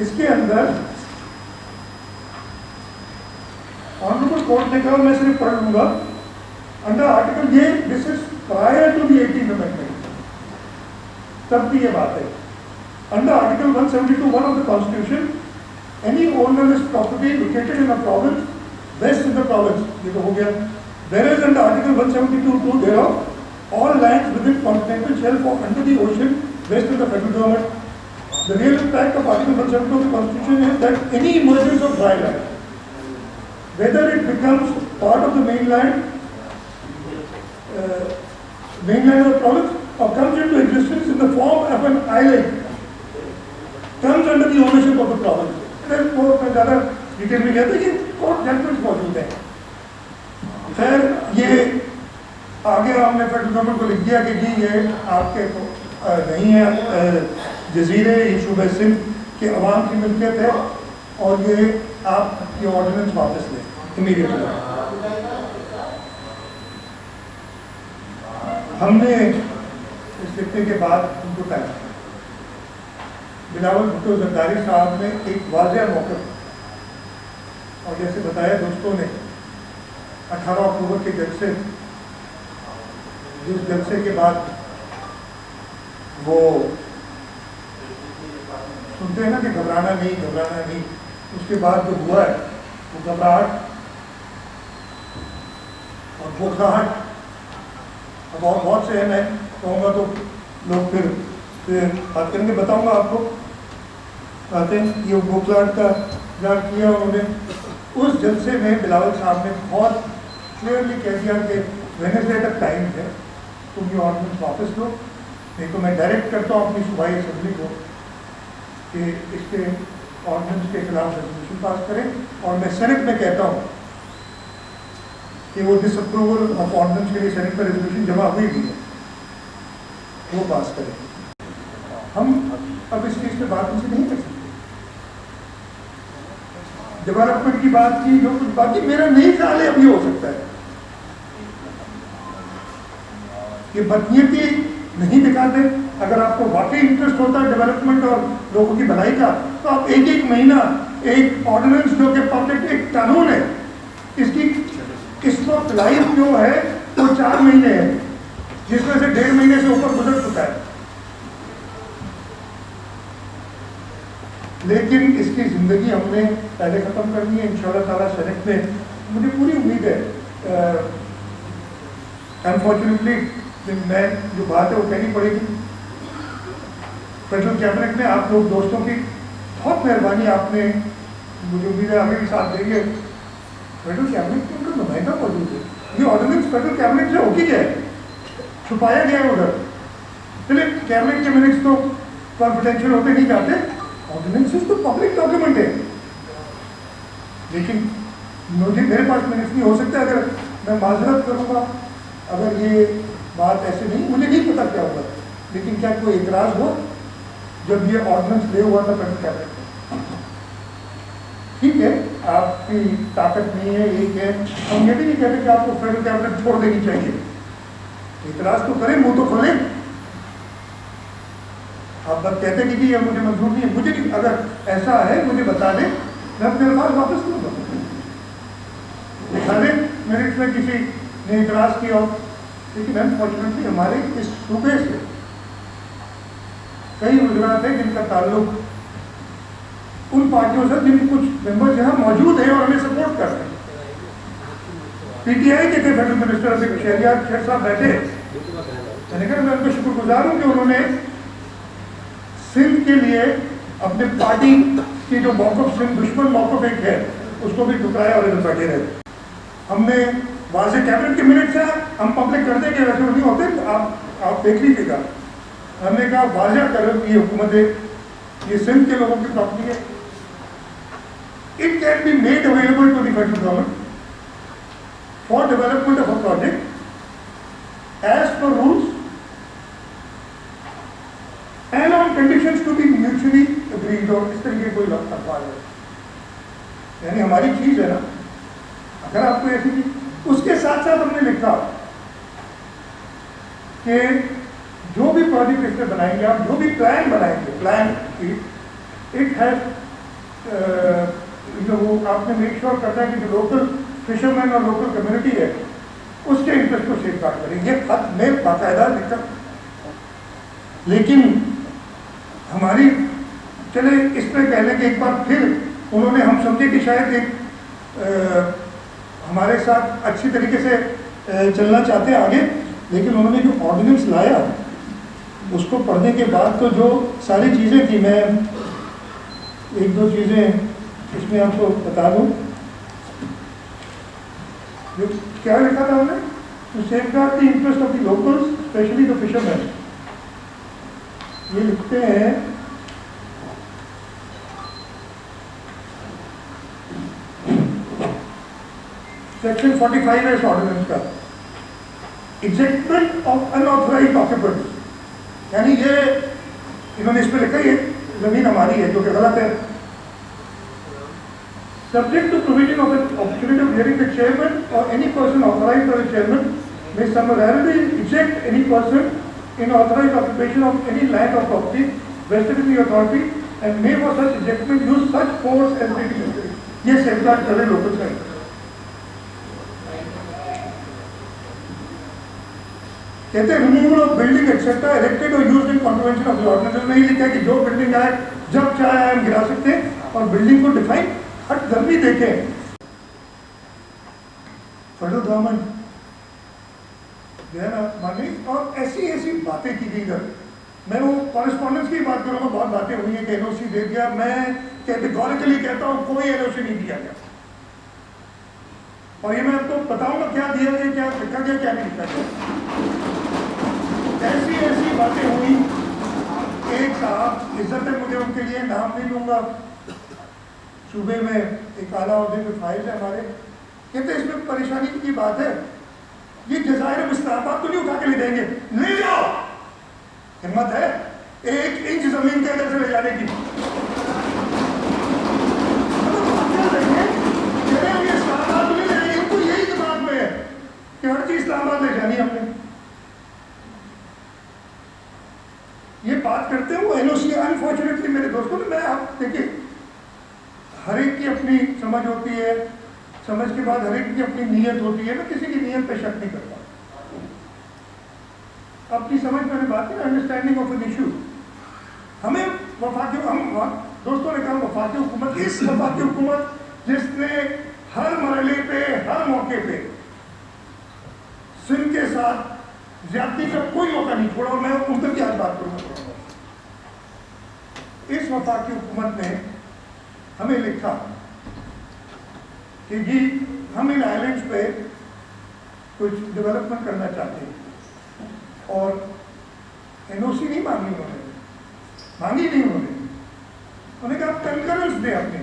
اس کے اندر honourable court نے کہا، میں صرف پڑھ لوں گا، انڈر آرٹیکل یہ this is prior to the 18th amendment, تب کی یہ بات ہے. Under article 172(1) of the Constitution, any ownerless property located in a province west in the province, یہ تو ہو گیا. Whereas under article 172(2) thereof, all lands within continental shelf or under the ocean west of the federal government. The real impact of article 172 of the Constitution is that any emergence of dry land, whether it becomes part of the mainland of the province or comes into existence in the form of an island, comes under the ownership of the province. وہ میں زیادہ detail میں کہتا ہے کہ court judgements موجود ہیں. خیر یہ آگے ہم نے فیڈرل گورنمنٹ کو لکھ دیا کہ جی یہ آپ کے نہیں ہے جزیرے، یہ صوبہ سندھ کے عوام کی ملکیت ہے اور یہ آپ یہ آرڈیننس واپس لیں امیڈیٹلی. ہم نے اس لکھنے کے بعد ان کو ٹائم بلاول بھٹو زرداری صاحب نے ایک واضح موقف، اور جیسے بتایا دوستوں نے 18 اکتوبر کے جلسے، جس جلسے کے بعد وہ سنتے ہیں نا کہ گھبرانا نہیں، اس کے بعد جو ہوا ہے وہ گھبراہٹ اور بوکھلاہٹ. اب اور بہت سے ہیں، میں کہوں گا تو لوگ پھر بات کریں گے. بتاؤں گا آپ کو آتے ہیں یہ بوکھلاہٹ کا اظہار کیا انہوں نے. اس جلسے میں بلاول صاحب نے بہت کلیئرلی کہہ دیا کہ وینسڈے تک ٹائم ہے، تم یہ آرڈیننس واپس لو، نہیں تو میں ڈائریکٹ کرتا ہوں اپنی صوبائی اسمبلی کو کہ اس کے آرڈیننس کے خلاف ریزولوشن پاس کریں، اور میں سینٹ میں کہتا ہوں کہ وہ ڈس اپروول آف آرڈیننس کے لیے سینٹ میں ریزولوشن جمع ہوئی بھی ہے، وہ پاس کریں. ہم اب اس چیز پہ بات ان سے نہیں کر سکتے. ڈیولپمنٹ کی بات کی، جو کچھ بات کی، میرا نہیں خیال ہے اب یہ ہو سکتا ہے. یہ بدنیتی نہیں دکھاتے. اگر آپ کو واقعی انٹرسٹ ہوتا ہے ڈیولپمنٹ اور لوگوں کی بھلائی کا، تو آپ ایک مہینہ ایک آرڈیننس جو کہ پبلک ایک قانون ہے، اس کی اس وقت لائف جو ہے وہ 4 مہینے ہے، جس میں سے 1.5 مہینے سے اوپر گزر چکا ہے. لیکن اس کی زندگی ہم نے پہلے ختم کرنی ہے انشاءاللہ تعالیٰ. سینٹ میں مجھے پوری امید ہے. انفارچونیٹلی میں جو بات ہے وہ کہنی پڑے گی. فیڈرل کیبنٹ میں آپ لوگ دوستوں کی بہت مہربانی، آپ نے مجھے امید ہے آگے بھی ساتھ دیں گے. فیڈرل کیبنٹ میں ان کا نمائندہ موجود ہے. یہ آرڈیننس فیڈرل کیبنٹ سے ہو کے گیا ہے، چھپایا گیا ہے ادھر. چلے کیبنٹ کے منٹس تو کانفیڈینشیل ہوتے نہیں جاتے، آرڈیننسز تو پبلک ڈاکیومنٹ ہے. لیکن مجھے میرے پاس منٹس نہیں ہو سکتا. اگر میں معذرت کروں گا اگر یہ بات ایسے نہیں، مجھے نہیں پتا کیا ہوگا. لیکن کیا کوئی اعتراض ہو جب یہ آرڈیننس لے ہوا تھا فیڈرل کیبنٹ میں؟ ٹھیک ہے، آپ کی طاقت نہیں ہے، ایک ہے. ہم یہ بھی نہیں کہتے کہ آپ کو فیڈرل کیبنٹ چھوڑ دینی چاہیے. اعتراض تو کریں، منہ تو کھولیں. آپ بات کہتے ہیں کہ جی یہ مجھے منظور نہیں ہے، مجھے نہیں. اگر ایسا ہے مجھے بتا دیں، میں اپنے الفاظ واپس کروں گا. دکھا دیں منٹ میں کسی نے اعتراض کیا ہو. لیکن انفارچونیٹلی ہمارے اس صوبے سے کئی وزرات ہیں جن کا تعلق ان پارٹیوں سے جن کی کچھ ممبر یہاں موجود ہیں اور ہمیں سپورٹ کر رہے ہیں. پی ٹی آئی کے تھے فیڈرل منسٹر شہریار شیخ صاحب بیٹھے. میں نے کہا میں ان کا شکر گزار ہوں کہ انہوں نے سندھ کے لیے اپنے پارٹی کی جو موقف سندھ دشمن موقف ایک ہے اس کو بھی ٹکرایا اور ادھر بیٹھے رہے. ہم نے واضح کیبنٹ کے منٹ سے ہم پبلک کر دیں کہ ویسے نہیں ہوتے، آپ دیکھ لیجیے گا. ہم نے کہا واضح کرو کہ یہ حکومت ہے، یہ سندھ کے لوگوں کی پراپرٹی ہے. It can be made available to the federal government for development of a project as per rules and on conditions to be mutually agreed. اور اس طریقے کوئی الفاظ ہے، یعنی ہماری چیز ہے نا. اگر آپ کو ایسی چیز، اس کے ساتھ ساتھ ہم نے لکھا کہ جو بھی پروجیکٹ اس میں بنائیں گے، آپ جو بھی پلان بنائیں گے، پلان اٹ ہیز وہ آپ نے میک شور کرنا ہے کہ جو لوکل فشرمین اور لوکل کمیونٹی ہے اس کے انٹرسٹ کو سیف گارڈ کریں. یہ خط میں باقاعدہ لکھا. لیکن ہماری چلے اس پہ کہنے کے ایک بار پھر انہوں نے ہم سمجھے کہ شاید ایک ہمارے ساتھ اچھی طریقے سے چلنا چاہتے ہیں آگے, لیکن انہوں نے جو آرڈیننس لایا اس کو پڑھنے کے بعد تو جو ساری چیزیں تھیں, میں ایک دو چیزیں اس میں آپ کو بتا دوں. جو کیا لکھا تھا ہم نے, to safeguard the interest of the locals especially the fishermen. یہ لکھتے ہیں سیکشن 45 ہے اس آرڈیننس کا, ایجیکٹمنٹ آف انآتھورائزڈ آکوپینٹس. یعنی یہ انہوں نے اس پہ لکھا یہ زمین ہماری ہے, جو کہ غلط ہے. Subject to provision of an opportunity of hearing, the chairman or any person authorized by the chairman may summarily eject any person in authorized occupation of any land or property vested in the authority and may for such ejectment use such force as may be necessary. یہ safeguard کر رہے local side. کہتے ہیں removal of building etc. erected or used in contravention of the ordinance. میں یہ لکھا کہ جو بلڈنگ آئے جب چاہے ہم گرا سکتے ہیں, اور بلڈنگ کو ڈیفائن ہٹ گرمی دیکھیں. فیڈرل گورنمنٹ جو ہے نا مانی, اور ایسی ایسی باتیں کی گئی ادھر. میں وہ کورسپونڈنس کی بات کروں گا, بہت باتیں ہوئی ہیں کہ این او سی دے دیا. میں کیٹیگوریکلی کہتا ہوں کوئی این او سی نہیں دیا گیا, اور یہ میں آپ کو بتاؤں گا کیا دیا گیا, کیا لکھا گیا, کیا نہیں لکھا گیا. ایسی ایسی باتیں ہوئی. ایک صاحب عزت ہے مجھے ان کے لیے, نام نہیں لوں گا, صوبے میں ایک اعلیٰ عہدے پہ فائز ہے ہمارے, کہتے ہیں اس میں پریشانی کی بات ہے, یہ جزائر اسلام آباد تو نہیں اٹھا کے لے جائیں گے, لے جاؤ. ہمت ہے 1 انچ زمین کے اندر سے لے جانے کی. اسلام آباد تو نہیں لے جائیں گے, ان کو یہی دماغ میں ہے کہ ہر چیز اسلام آباد لے جانی ہم نے. یہ بات کرتے ہیں وہ این او سی. انفارچونیٹلی میرے دوستوں نے, میں آپ دیکھیے ہر ایک کی اپنی سمجھ ہوتی ہے, سمجھ کے بعد ہر ایک کی اپنی نیت ہوتی ہے. میں کسی کی نیت پہ شک نہیں کرتا. اپنی سمجھ میں نے بات کی نا, انڈرسٹینڈنگ آف این ایشو. ہمیں وفاقی, ہم دوستوں نے کہا وفاقی حکومت, اس وفاقی حکومت جس نے ہر مرحلے پہ ہر موقع پہ سندھ کے ساتھ زیادتی کا کوئی موقع نہیں چھوڑا, اور میں ان پر کیا بات کروں گا. اس وفاقی حکومت نے ہمیں لکھا کہ جی ہم ان آئلینڈس پہ کچھ ڈیولپمنٹ کرنا چاہتے ہیں, اور این او سی نہیں مانگی انہوں نے, مانگی نہیں انہوں نے کہا آپ کنکرنس دیں اپنے.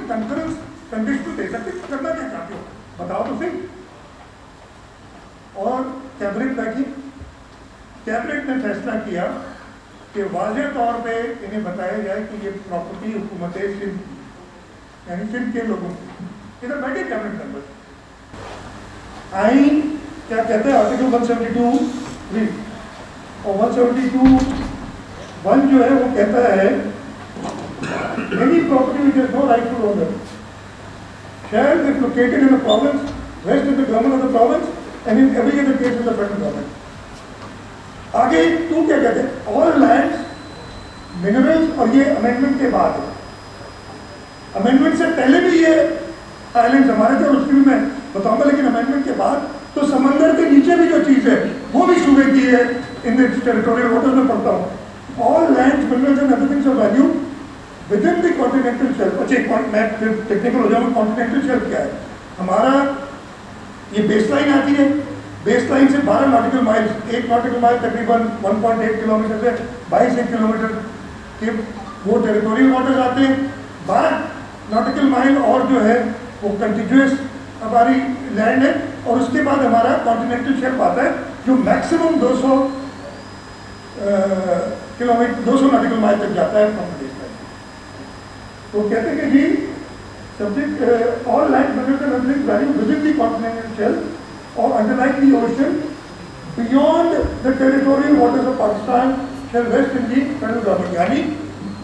کنکرنس کنڈیشن دے سکتے, کرنا کیا چاہتے ہو بتاؤ تو صحیح. اور کیبنٹ بیٹھی, کیبنٹ نے فیصلہ کیا کہ واضح طور پہ انہیں بتایا جائے کہ یہ پراپرٹی حکومت سندھ کی, یعنی سندھ کے لوگوں کی. ادھر بیٹھے کیبنٹ ممبر. آئین کیا کہتے ہیں, آرٹیکل 172 اور 172(1) جو ہے وہ کہتا ہے any property which has no rightful owner shall be located in a province rest in the government of the province and in every other case in the federal government. آگے تو کیا کہتے ہیں, all lands minerals, اور یہ amendment کے بعد ہے. امینڈمنٹ سے پہلے بھی یہ آئلینڈز ہمارے تھے, اور اس کی بھی میں بتاؤں گا, لیکن امینڈمنٹ کے بعد تو سمندر کے نیچے بھی جو چیز ہے وہ بھی صوبے کی ہے. ان ٹیریٹوریل واٹرز میں پڑھتا ہوں, all lands minerals and other things of value within the continental shelf. اچھا میں پھر ٹیکنیکل ہو جاؤں گا. کانٹیننٹل شیلف کیا ہے ہمارا, یہ بیس لائن آتی ہے, بیس لائن سے 12 ناٹیکل مائل, 1 ناٹیکل مائل تقریباً 1.8 کلومیٹر سے 22 کلومیٹر کے وہ ٹیریٹوریل واٹرز آتے ہیں. 12 ناٹیکل مائل اور جو ہے وہ کنٹیجوس ہماری لینڈ ہے, اور اس کے بعد ہمارا کانٹیننٹل شیلف آتا ہے جو میکسیمم 200 ناٹیکل مائل تک جاتا ہے فرام بیس لائن. تو کہتے ہیں کہ جی subject all land minerals and other things value within the continental shelf or underlying the ocean beyond the territorial waters of Pakistan shall rest in the federal government. یعنی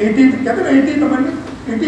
18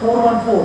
414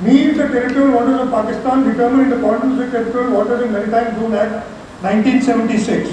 means the territorial waters of Pakistan determined in accordance with Territorial Waters and Maritime Zone Act 1976.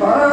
12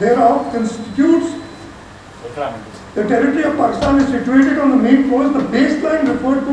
thereof constitutes the territory of Pakistan is situated on the main coast, the baseline referred to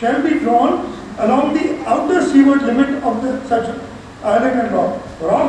shall be drawn along the outer seaward limit of the such island and rock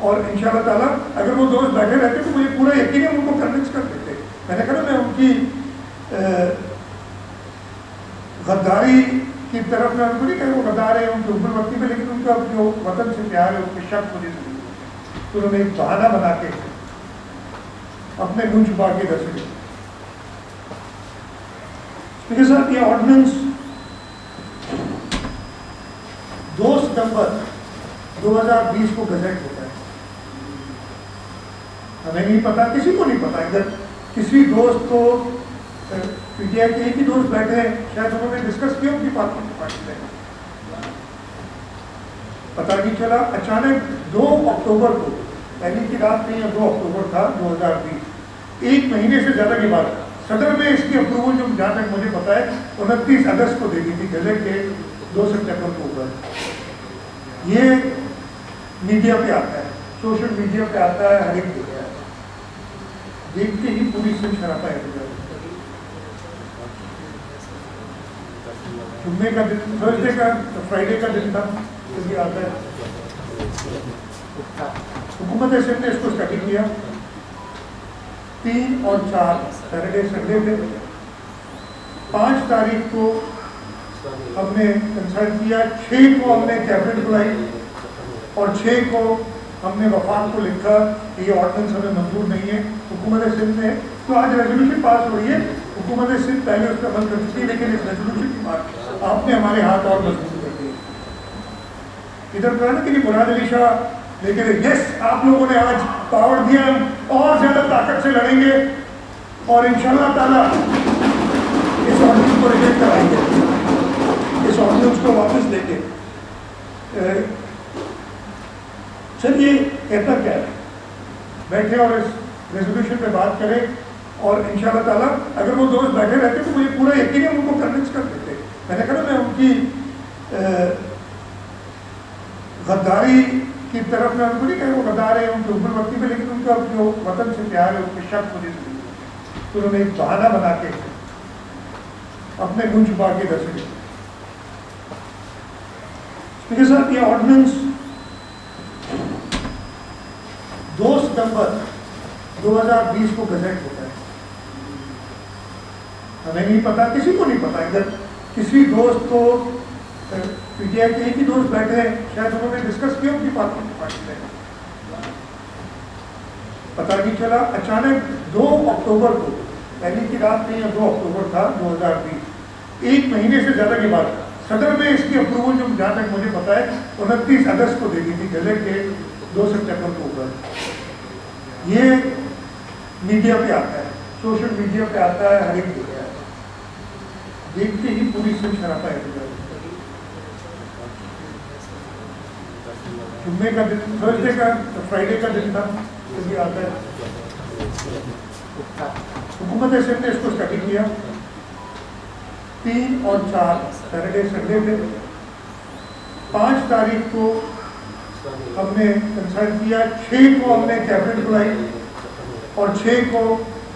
اور انشاءاللہ تعالیٰ اگر وہ دوست بیٹھے رہتے تو مجھے پورا یقین ہے ان کو کنوینس کر دیتے. میں نے کہا میں ان کی غداری کی طرف میں ان کو نہیں کہہ وہ غدار ہے ان کے اوپر وقتی پہ، لیکن ان کا جو وطن سے پیار ہے ان کے شک مجھے تو انہوں نے ایک بہانہ بنا کے اپنے منہ چھپا کے ادھر سے میرے ساتھ یہ آرڈیننس 2 ستمبر 2020 کو گزٹ ہوتا ہے. ہمیں نہیں پتا، کسی کو نہیں پتا. اگر کسی دوست کو پی ٹی آئی کے ایک ہی دوست بیٹھے ہیں، شاید انہوں نے ڈسکس کیا ان کی پارٹی سے، پتا نہیں چلا. اچانک 2 اکتوبر کو، پہلی کی رات نہیں ہے، 2 اکتوبر تھا 2020، 1 مہینے سے زیادہ کی بات. صدر نے اس کی اپروول جو جہاں تک مجھے پتا ہے 29 اگست کو دے دی تھی، گزٹ کے 2 سپٹمبر کو اوپر. یہ میڈیا پہ آتا ہے، سوشل میڈیا پہ آتا ہے، ہر ایک جگہ ہے. دیکھتے ہی پوری سن شراپا ہے. جمعے کا دن، تھرسڈے کا، فرائیڈے کا دن تھا، جب یہ آتا ہے. حکومت سندھ نے اس کو اسٹڈی کیا. 3 اور 4 سیٹرڈے سنڈے تھے. 5 تاریخ کو ہم نے کنسلٹ کیا، 6 کو ہم نے کیبنٹ بلائی اور 6 کو ہم نے وفاق کو لکھا کہ یہ آرڈیننس ہمیں منظور نہیں ہے. حکومت سندھ نے تو آج ریزولوشن پاس ہو رہی ہے. حکومت سندھ پہلے اس پر عمل کر چکی، لیکن اس ریزولوشن کی بات آپ نے ہمارے ہاتھ اور مضبوط کر دیے. ادھر کہا نا کہ مراد علی شاہ لیکن یس آپ لوگوں نے آج پاور دیا، ہم اور زیادہ طاقت سے لڑیں گے اور انشاءاللہ تعالیٰ اس آرڈیننس کو ریجیکٹ کرائیں گے، اس آرڈیننس کو واپس لے کے. چلیے کہتا کیا ہے، بیٹھے اور اس ریزولوشن پہ بات کریں اور انشاءاللہ تعالیٰ اگر وہ دوست بیٹھے رہتے تو مجھے پورا یقین ہے ان کو کنوینس کر دیتے. میں نے کہا میں ان کی غداری کی طرف میں ان کو نہیں کہہ وہ غدار ہے ان کے اوپر وقتی پہ، لیکن ان کا جو وطن سے پیار ہے ان کے شک مجھے تو انہوں نے ایک بہانہ بنا کے اپنے منہ چھپا کے ادھر سے. میرے ساتھ یہ آرڈیننس 2 ستمبر 2020 کو گزٹ ہوتا ہے. ہمیں نہیں پتا، کسی کو نہیں پتا. اگر کسی دوست کو پی ٹی آئی کے ایک ہی دوست بیٹھے ہیں، شاید انہوں نے ڈسکس کیا ان کی پارٹی سے، پتا نہیں چلا. اچانک 2 اکتوبر کو، پہلی کی رات نہیں ہے، 2 اکتوبر تھا 2020، 1 مہینے سے زیادہ کی بات. صدر نے اس کی اپروول جو جہاں تک مجھے پتا ہے 29 اگست کو دے دی تھی، گزٹ کے 2 سپٹمبر کو اوپر. یہ میڈیا پہ آتا ہے، سوشل میڈیا پہ آتا ہے، ہر ایک جگہ ہے. دیکھتے ہی پوری سن شراپا ہے. جمعے کا دن، تھرسڈے کا، فرائیڈے کا دن تھا، جب یہ آتا ہے. حکومت سندھ نے اس کو اسٹڈی کیا. 3 اور 4 سیٹرڈے سنڈے تھے. 5 تاریخ کو ہم نے کنسلٹ کیا، 6 کو ہم نے کیبنٹ بلائی اور 6 کو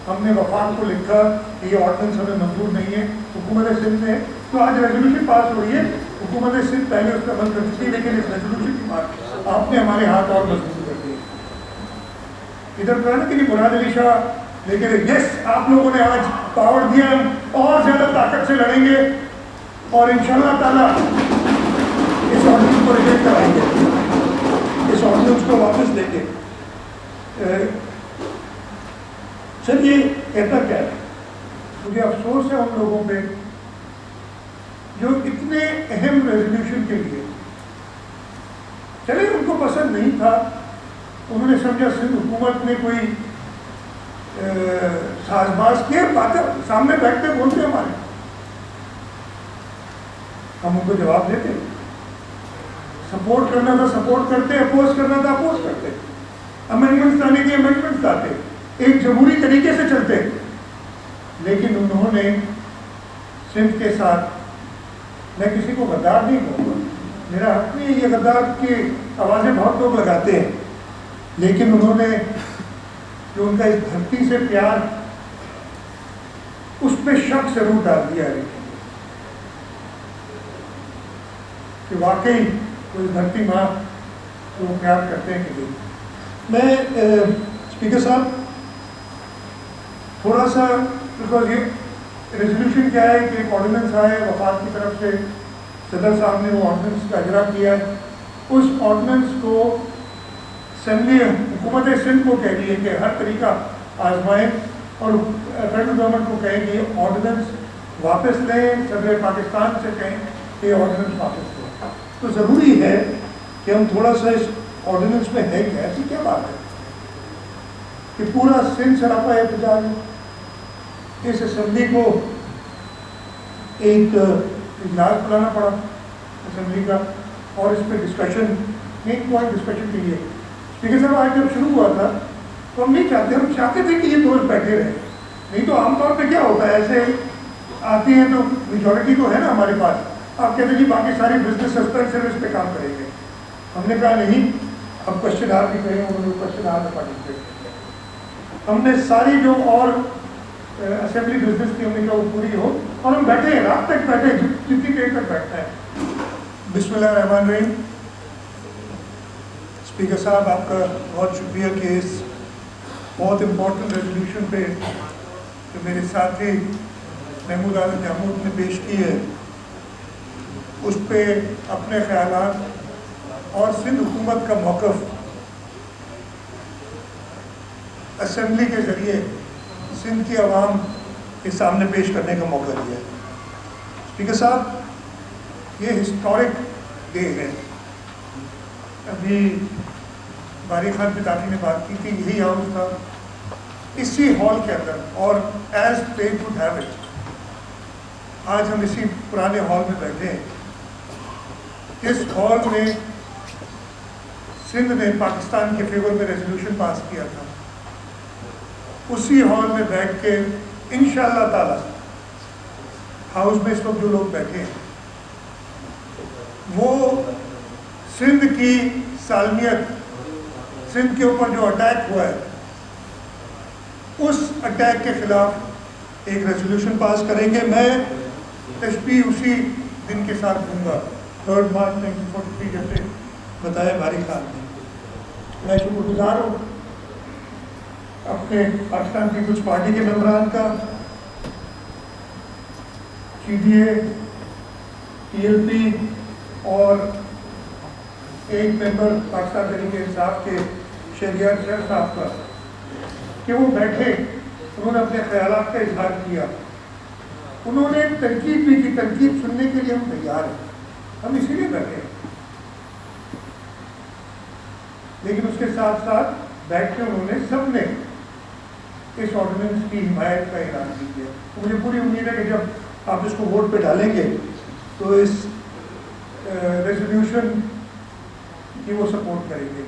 ہم نے وفاق کو لکھا کہ یہ آرڈیننس ہمیں منظور نہیں ہے. حکومت سندھ نے تو آج ریزولوشن پاس ہو رہی ہے. حکومت سندھ پہلے اس پر عمل کر چکی، لیکن اس ریزولوشن کی بات آپ نے ہمارے ہاتھ اور مضبوط کر دیے. ادھر کہا نا کہ مراد علی شاہ لیکن یس آپ لوگوں نے آج پاور دیا، ہم اور زیادہ طاقت سے لڑیں گے اور انشاءاللہ تعالیٰ اس آرڈیننس کو ریجیکٹ کرائیں گے، اس آرڈیننس کو واپس لے کے. چلیے کہتا کیا ہے، مجھے افسوس ہے ان لوگوں پہ جو اتنے اہم ریزولوشن کے لیے، چلے ان کو پسند نہیں تھا، انہوں نے سمجھا سندھ حکومت نے کوئی ساز باز کیا، باتیں سامنے بیٹھتے بولتے ہمارے، ہم ان کو جواب دیتے. سپورٹ کرنا تھا سپورٹ کرتے، اپوز کرنا تھا اپوز کرتے، امینڈمنٹس لانے کی امینڈمنٹس لاتے، ایک جمہوری طریقے سے چلتے. لیکن انہوں نے سندھ کے ساتھ، میں کسی کو غدار نہیں کہوں گا، میرا حق نہیں ہے، یہ غدار کی آوازیں بہت لوگ لگاتے ہیں، لیکن انہوں نے جو ان کا اس دھرتی سے پیار، اس پہ شک ضرور ڈال دیا ہے کہ واقعی کوئی دھرتی ماں کو پیار کرتے ہیں کہ نہیں. میں اسپیکر صاحب تھوڑا سا بیکاز یہ ریزولوشن کیا ہے کہ ایک آرڈیننس آیا ہے وفاق کی طرف سے، صدر صاحب نے وہ آرڈیننس کا اجرا کیا ہے، اس آرڈیننس کو اسمبلی حکومت سندھ کو کہہ رہی ہے کہ ہر طریقہ آزمائیں اور فیڈرل گورنمنٹ کو کہیں کہ یہ آرڈیننس واپس لیں، صدر پاکستان سے کہیں کہ یہ آرڈیننس واپس لیں۔ تو ضروری ہے کہ ہم تھوڑا سا اس آرڈیننس میں ہے کیا، ایسی کیا بات ہے کہ پورا سندھ سراپا احتجاج ہے، اس اسمبلی کو ایک اجلاس بلانا پڑا اسمبلی کا اور اس پہ ڈسکشن، ایک پوائنٹ ڈسکشن کے لیے۔ اسپیکر صاحب آج جب شروع ہوا تھا تو ہم نہیں چاہتے، ہم چاہتے تھے کہ یہ دوست بیٹھے رہے، نہیں تو عام طور پہ کیا ہوتا ہے ایسے آتی ہیں تو میجورٹی تو ہے نا ہمارے پاس، آپ کہتے ہیں جی باقی ساری بزنس سسپینڈ سروس پہ کام کریں گے۔ ہم نے کہا نہیں، اب کوشچن آر بھی کہیں، انہوں نے کوشچن آر میں پارٹیسپیٹ کیا، ہم نے ساری جو اور اسمبلی بزنس کی ہم نے کہا وہ پوری ہو، اور ہم بیٹھے ہیں رات تک بیٹھے، جتنی دیر تک بیٹھنا ہے۔ بسم اللہ الرحمن الرحیم۔ اسپیکر صاحب آپ کا بہت شکریہ کہ اس بہت امپورٹنٹ ریزولوشن پہ جو میرے ساتھی محمود عالم محمود نے پیش کی ہے اس پہ اپنے خیالات اور سندھ حکومت کا موقف اسمبلی کے ذریعے سندھ کی عوام کے سامنے پیش کرنے کا موقع دیا ہے۔ اسپیکر صاحب یہ ہسٹورک ڈے ہے، ابھی باری خان پتاکی نے بات کی تھی، یہی ہاؤس تھا اسی ہال کے اندر، اور as fate would have it آج ہم اسی پرانے ہال میں بیٹھے ہیں۔ اس ہال میں سندھ نے پاکستان کے فیور میں ریزولوشن پاس کیا تھا، اسی ہال میں بیٹھ کے انشاءاللہ تعالی ہاؤس میں اس وقت جو لوگ بیٹھے ہیں وہ سندھ کی سالمیت، سندھ کے اوپر جو اٹیک ہوا ہے اس اٹیک کے خلاف ایک ریزولوشن پاس کریں گے۔ میں تشبیہ اسی دن کے ساتھ دوں گا، 3 مارچ 1943 جیسے بتایا باری خان نے۔ میں شکر گزار ہوں اپنے پاکستان پیپلز پارٹی کے ممبران کا، C D A, T L P اور ایک ممبر پاکستان تحریک انصاف کے شہریار شہر صاحب کا کہ وہ بیٹھے، انہوں نے اپنے خیالات کا اظہار کیا، انہوں نے تنقید بھی کی، تنقید سننے کے لیے ہم تیار ہیں، ہم اسی لیے بیٹھے ہیں، لیکن اس کے ساتھ ساتھ بیٹھ کے انہوں نے سب نے اس آرڈیننس کی حمایت کا اعلان بھی کیا۔ مجھے پوری امید ہے کہ جب آپ اس کو ووٹ پہ ڈالیں گے تو اس ریزولوشن کی وہ سپورٹ کریں گے۔